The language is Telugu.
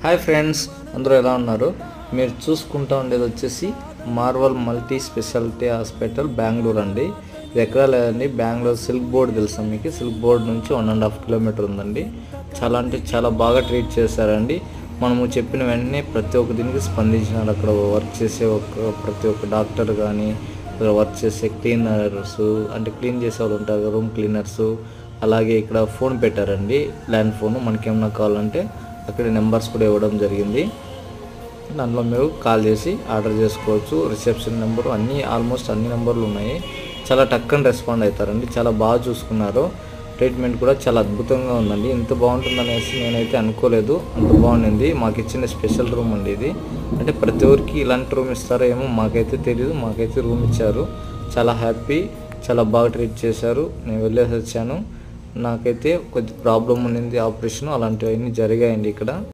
హాయ్ ఫ్రెండ్స్, అందరూ ఎలా ఉన్నారు? మీరు చూసుకుంటా ఉండేది వచ్చేసి marvel multi speciality hospital Bengaluru అండి. ఇది ఎక్కడ లేదండి, బెంగళూరు సిల్క్ బోర్డ్ తెలుసా మీకు? సిల్క్ బోర్డ్ నుంచి 1.5 కిలోమీటర్ ఉందండి. చాలా అంటే చాలా బాగా ట్రీట్ చేశారండి. మనము చెప్పిన వెంటనే ప్రతి ఒక్క దీనికి స్పందించినారు. అక్కడ వర్క్ చేసే ప్రతి ఒక్క డాక్టర్ కానీ, వర్క్ చేసే క్లీనర్స్ అంటే క్లీన్ చేసే వాళ్ళు ఉంటారు, రూమ్ క్లీనర్స్. అలాగే ఇక్కడ ఫోన్ పెట్టారండి, ల్యాండ్ ఫోన్. మనకేమన్నా కావాలంటే అక్కడ నెంబర్స్ కూడా ఇవ్వడం జరిగింది. దాంట్లో మీరు కాల్ చేసి ఆర్డర్ చేసుకోవచ్చు. రిసెప్షన్ నెంబరు ఆల్మోస్ట్ అన్ని నెంబర్లు ఉన్నాయి. చాలా టక్కని రెస్పాండ్ అవుతారండి. చాలా బాగా చూసుకున్నారు. ట్రీట్మెంట్ కూడా చాలా అద్భుతంగా ఉందండి. ఇంత బాగుంటుందనేసి నేనైతే అనుకోలేదు. అంత బాగుంది. మాకు ఇచ్చిన స్పెషల్ రూమ్ అండి ఇది. అంటే ప్రతి ఒక్కరికి ఇలాంటి రూమ్ ఇస్తారో ఏమో మాకైతే తెలియదు. మాకైతే రూమ్ ఇచ్చారు. చాలా హ్యాపీ, చాలా బాగా ట్రీట్ చేశారు. నేను వెళ్ళేసి వచ్చాను. నాకైతే కొద్ది ప్రాబ్లం ఉండింది, ఆపరేషన్ అలాంటివన్నీ జరిగాయండి ఇక్కడ.